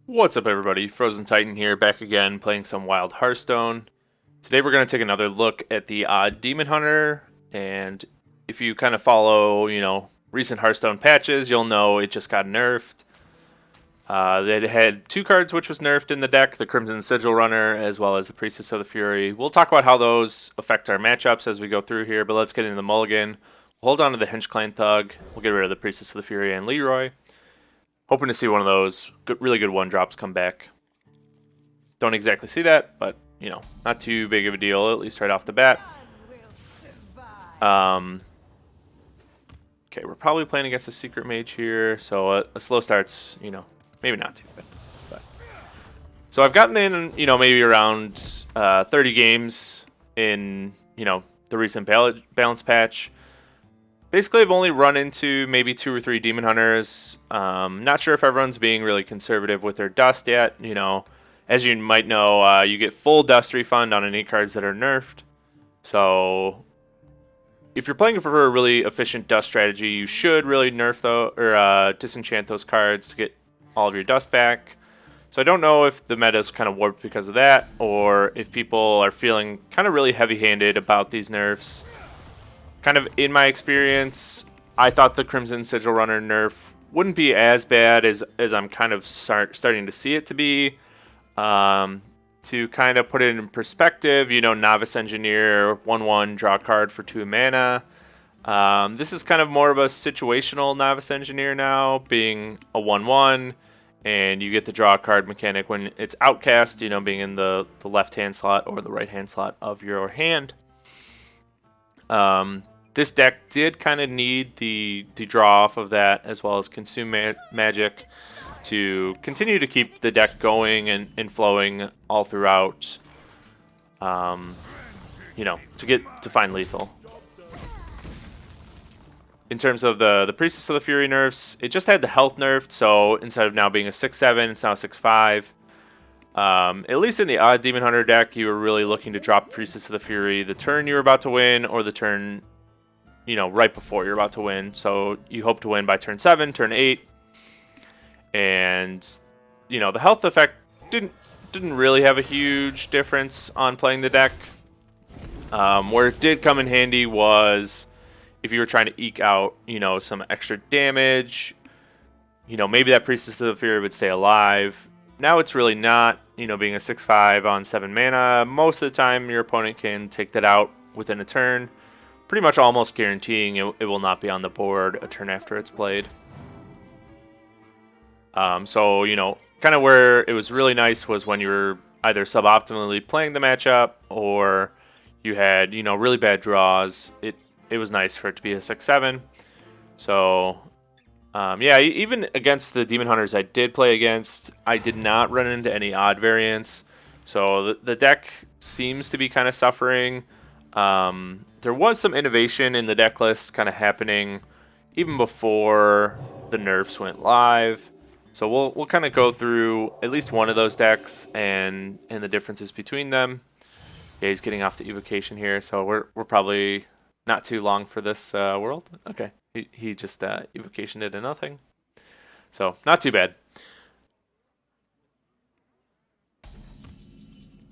What's up, everybody? Frozen Titan here, back again playing some wild Hearthstone. Today we're going to take another look at the odd Demon Hunter, and if you kind of follow, recent Hearthstone patches, you'll know it just got nerfed. They had two cards which was nerfed in the deck, the Crimson Sigil Runner as well as the Priestess of the Fury. We'll talk about how those affect our matchups as we go through here, but let's get into the mulligan. We'll hold on to the Hinge Clan Thug, we'll get rid of the Priestess of the Fury and Leroy. Hoping to see one of those really good one-drops come back. Don't exactly see that, but, not too big of a deal, at least right off the bat. Okay, we're probably playing against a Secret Mage here, so a slow start's, maybe not too bad. But. So I've gotten in, maybe around 30 games in, the recent balance patch. Basically, I've only run into maybe 2 or 3 Demon Hunters. Not sure if everyone's being really conservative with their dust yet. As you might know, you get full dust refund on any cards that are nerfed. So, if you're playing for a really efficient dust strategy, you should really nerf or disenchant those cards to get all of your dust back. So I don't know if the meta is kind of warped because of that, or if people are feeling kind of really heavy-handed about these nerfs. Kind of in my experience, I thought the Crimson Sigil Runner nerf wouldn't be as bad as I'm kind of starting to see it to be. To kind of put it in perspective, Novice Engineer, 1/1, draw a card for 2 mana. This is kind of more of a situational Novice Engineer now, being a 1/1, and you get the draw a card mechanic when it's outcast, being in the left-hand slot or the right-hand slot of your hand. This deck did kind of need the draw off of that, as well as consume magic, to continue to keep the deck going and flowing all throughout, to find lethal. In terms of the Priestess of the Fury nerfs, it just had the health nerfed, so instead of now being a 6/7, it's now a 6/5. At least in the odd Demon Hunter deck, you were really looking to drop Priestess of the Fury the turn you were about to win, or the turn, right before you're about to win. So you hope to win by turn 7, turn 8. And, the health effect didn't really have a huge difference on playing the deck. Where it did come in handy was if you were trying to eke out, some extra damage. Maybe that Priestess of the Fury would stay alive. Now it's really not, being a 6/5 on 7 mana. Most of the time your opponent can take that out within a turn, pretty much almost guaranteeing it will not be on the board a turn after it's played. So, kind of where it was really nice was when you were either suboptimally playing the matchup or you had, really bad draws. It was nice for it to be a 6/7. So, yeah, even against the Demon Hunters I did play against, I did not run into any odd variants. So the deck seems to be kind of suffering. There was some innovation in the deck list kind of happening even before the nerfs went live. So we'll kind of go through at least one of those decks and the differences between them. Yeah, he's getting off the evocation here, so we're probably not too long for this world. Okay. He just evocationed it to nothing. So, not too bad.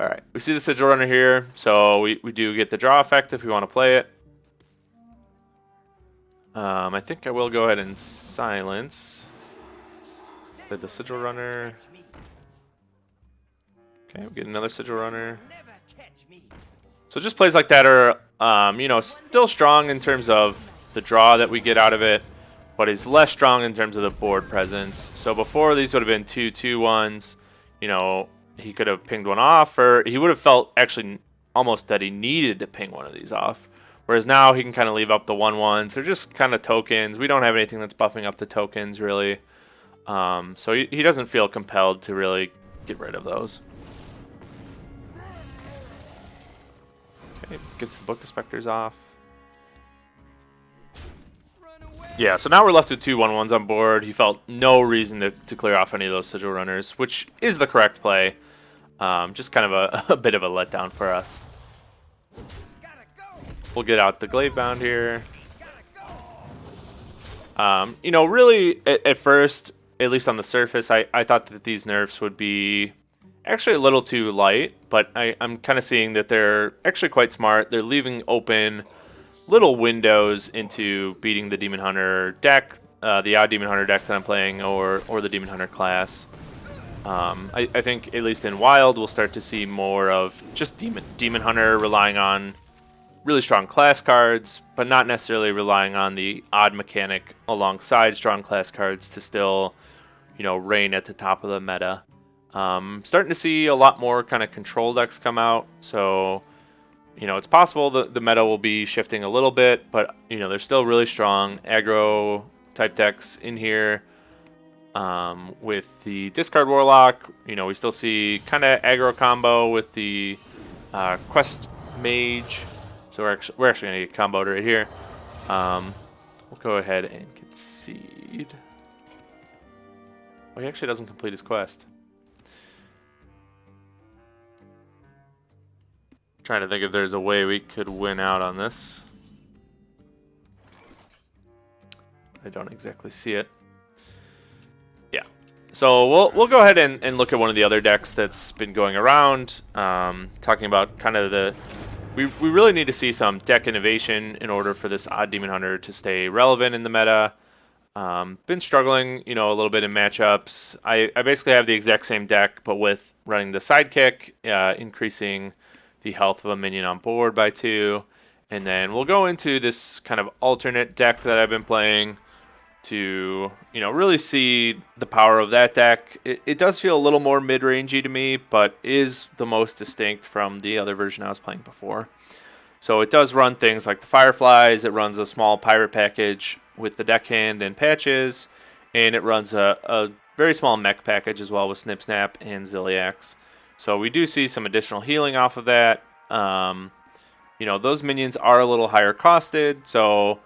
Alright, we see the Sigil Runner here, so we do get the draw effect if we want to play it. I think I will go ahead and silence. Play the Sigil Runner. Okay, we get another Sigil Runner. So just plays like that are, still strong in terms of the draw that we get out of it, but is less strong in terms of the board presence. So before, these would have been 2/2/1s. He could have pinged one off, or he would have felt actually almost that he needed to ping one of these off. Whereas now he can kind of leave up the 1/1s. They're just kind of tokens. We don't have anything that's buffing up the tokens, really. So he doesn't feel compelled to really get rid of those. Okay, gets the Book of Specters off. Yeah, so now we're left with 2 1/1s on board. He felt no reason to clear off any of those Sigil Runners, which is the correct play. Just kind of a bit of a letdown for us. We'll get out the Glaive Bound here. Really, at first, at least on the surface, I thought that these nerfs would be actually a little too light, but I'm kind of seeing that they're actually quite smart. They're leaving open little windows into beating the Demon Hunter deck, the odd Demon Hunter deck that I'm playing, or the Demon Hunter class. I think, at least in Wild, we'll start to see more of just Demon Hunter relying on really strong class cards, but not necessarily relying on the odd mechanic alongside strong class cards to still, reign at the top of the meta. Starting to see a lot more kind of control decks come out, so it's possible the meta will be shifting a little bit, but there's still really strong aggro type decks in here. With the discard warlock, we still see kind of aggro combo with the quest mage, so we're actually gonna get comboed right here. We'll go ahead and concede. Well, he actually doesn't complete his quest. Trying to think if there's a way we could win out on this. I don't exactly see it. Yeah. So we'll go ahead and look at one of the other decks that's been going around. Talking about kind of we really need to see some deck innovation in order for this odd Demon Hunter to stay relevant in the meta. Been struggling, a little bit in matchups. I basically have the exact same deck, but with running the Sidekick, increasing the health of a minion on board by 2. And then we'll go into this kind of alternate deck that I've been playing to, really see the power of that deck. It does feel a little more mid-rangey to me, but is the most distinct from the other version I was playing before. So it does run things like the Fireflies, it runs a small pirate package with the deckhand and patches, and it runs a very small mech package as well with Snip Snap and Ziliax. So we do see some additional healing off of that. Those minions are a little higher costed, so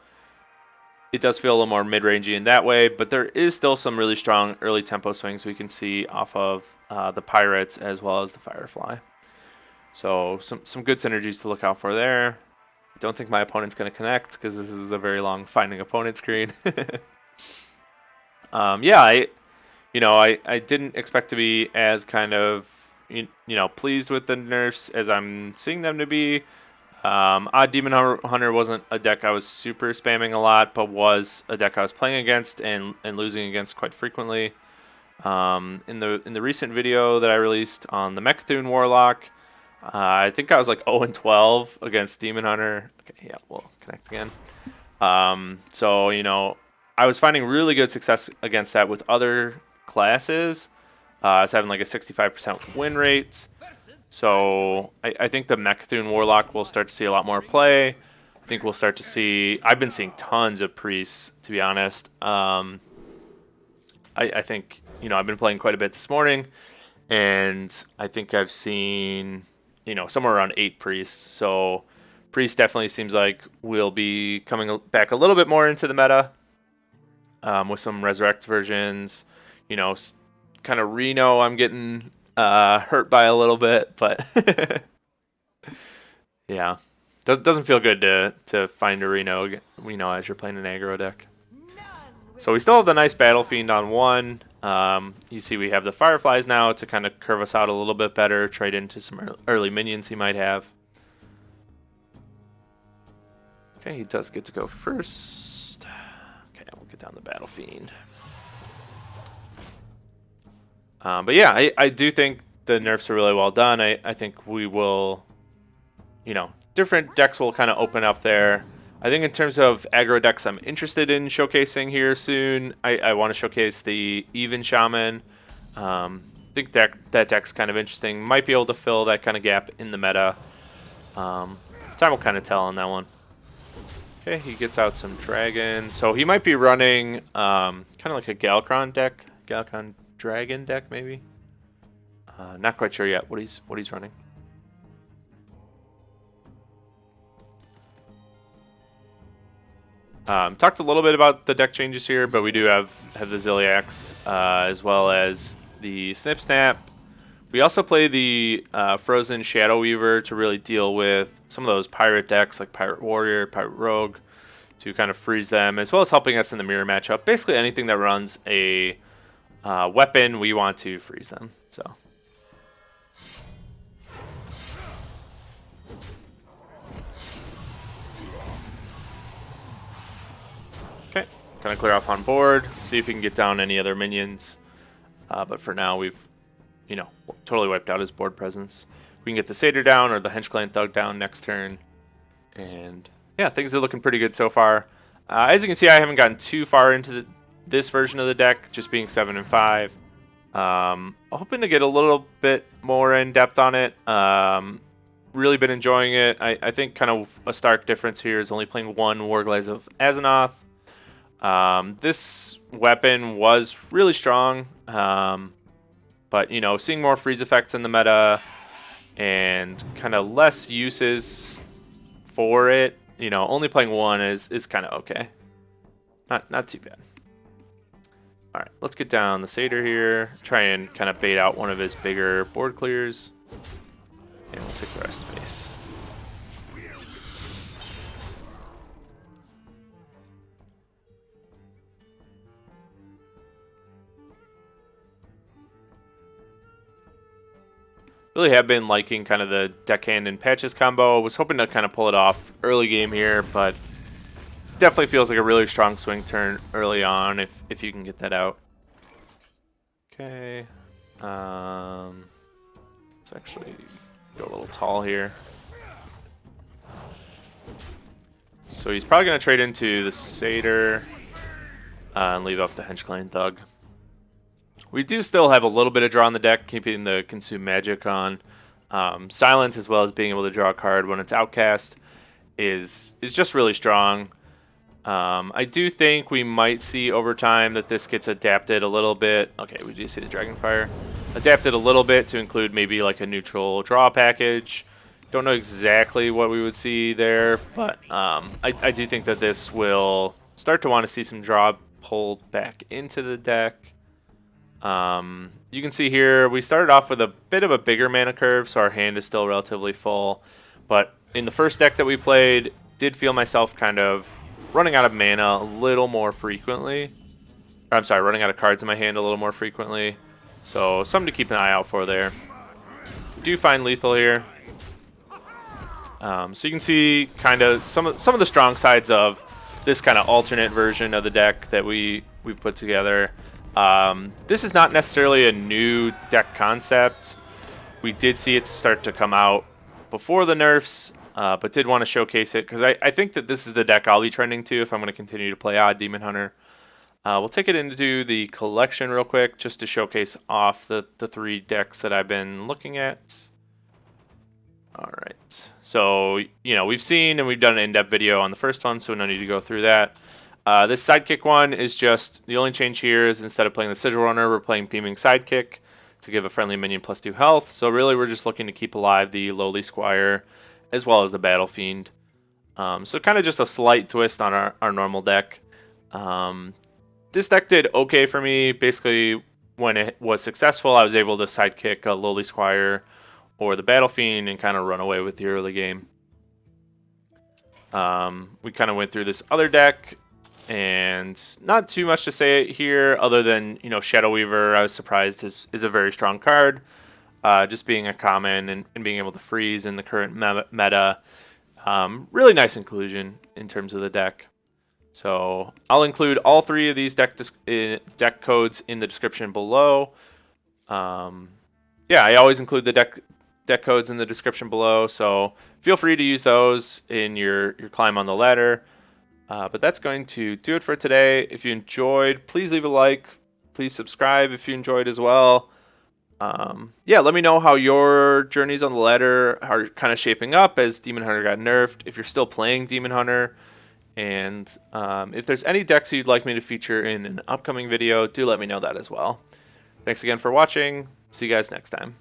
it does feel a little more mid-rangey in that way, but there is still some really strong early tempo swings we can see off of the pirates as well as the Firefly. So some good synergies to look out for there. I don't think my opponent's going to connect because this is a very long finding opponent screen. I didn't expect to be as kind of pleased with the nerfs as I'm seeing them to be. Odd Demon Hunter wasn't a deck I was super spamming a lot, but was a deck I was playing against and losing against quite frequently. In the recent video that I released on the Mechs Warlock, I think I was like 0-12 against Demon Hunter. Okay, yeah, we'll connect again. I was finding really good success against that with other classes. I was having like a 65% win rate. So I think the Mechs Warlock will start to see a lot more play. I think we'll start to see... I've been seeing tons of Priests, to be honest. I think, I've been playing quite a bit this morning. And I think I've seen, somewhere around 8 Priests. So Priest definitely seems like we'll be coming back a little bit more into the meta. With some Resurrect versions. Kind of Reno I'm getting hurt by a little bit, but yeah, doesn't feel good to find a Reno, as you're playing an aggro deck. So we still have the nice Battle Fiend on 1. You see we have the Fireflies now to kind of curve us out a little bit better, trade into some early minions he might have. Okay, he does get to go first. Okay, we'll get down the Battle Fiend. But yeah, I do think the nerfs are really well done. I think we will, different decks will kind of open up there. I think in terms of aggro decks I'm interested in showcasing here soon, I want to showcase the Even Shaman. I think that deck's kind of interesting. Might be able to fill that kind of gap in the meta. Time will kind of tell on that one. Okay, he gets out some Dragon. So he might be running kind of like a Galcron deck. Galcron Dragon deck, maybe. Not quite sure yet what he's running. Talked a little bit about the deck changes here, but we do have the Ziliax as well as the Snip Snap. We also play the Frozen Shadow Weaver to really deal with some of those pirate decks like Pirate Warrior, Pirate Rogue, to kind of freeze them, as well as helping us in the mirror matchup. Basically anything that runs a weapon, we want to freeze them. So. Okay, kind of clear off on board, see if we can get down any other minions. But for now, we've, you know, totally wiped out his board presence. We can get the Satyr down or the Hench Clan Thug down next turn. And yeah, things are looking pretty good so far. As you can see, I haven't gotten too far into this version of the deck, just being 7 and 5. Hoping to get a little bit more in depth on it. Really been enjoying it. I think kind of a stark difference here is only playing one Warglaze of Azzinoth. This weapon was really strong, but you know, seeing more freeze effects in the meta and kind of less uses for it, you know, only playing one is kind of okay. Not too bad. All right, let's get down the Satyr here. Try and kind of bait out one of his bigger board clears, and we'll take the rest face. Really have been liking kind of the deckhand and patches combo. Was hoping to kind of pull it off early game here, but definitely feels like a really strong swing turn early on if you can get that out. Okay. Let's actually go a little tall here. So he's probably going to trade into the Satyr and leave off the Hench Clan Thug. We do still have a little bit of draw on the deck, keeping the Consume Magic on. Silence, as well as being able to draw a card when it's outcast, is just really strong. I do think we might see over time that this gets adapted a little bit. Okay, we do see the Dragonfire. Adapted a little bit to include maybe like a neutral draw package. Don't know exactly what we would see there, but I do think that this will start to want to see some draw pulled back into the deck. You can see here we started off with a bit of a bigger mana curve, so our hand is still relatively full. But in the first deck that we played, did feel myself kind of running out of mana a little more frequently. I'm sorry, running out of cards in my hand a little more frequently. So something to keep an eye out for there. Do find lethal here. So you can see kind of some of the strong sides of this kind of alternate version of the deck that we've put together. This is not necessarily a new deck concept. We did see it start to come out before the nerfs, but did want to showcase it because I think that this is the deck I'll be trending to if I'm going to continue to play Odd Demon Hunter. We'll take it into the collection real quick just to showcase off the 3 decks that I've been looking at. All right, so you know we've seen and we've done an in-depth video on the first one, so no need to go through that. This Sidekick one is just, the only change here is instead of playing the Sigil Runner, we're playing Beaming Sidekick to give a friendly minion +2 health. So really we're just looking to keep alive the Lowly Squire as well as the Battle Fiend. So kind of just a slight twist on our normal deck. This deck did okay for me. Basically, when it was successful, I was able to Sidekick a Lowly Squire or the Battle Fiend and kind of run away with the early game. We kind of went through this other deck. And not too much to say here other than, you know, Shadow Weaver, I was surprised is a very strong card. Just being a common and being able to freeze in the current meta. Really nice inclusion in terms of the deck. So I'll include all 3 of these deck codes in the description below. Yeah, I always include the deck codes in the description below. So feel free to use those in your climb on the ladder. But that's going to do it for today. If you enjoyed, please leave a like. Please subscribe if you enjoyed as well. Yeah, let me know how your journeys on the ladder are kind of shaping up as Demon Hunter got nerfed. If you're still playing Demon Hunter. And if there's any decks you'd like me to feature in an upcoming video, do let me know that as well. Thanks again for watching. See you guys next time.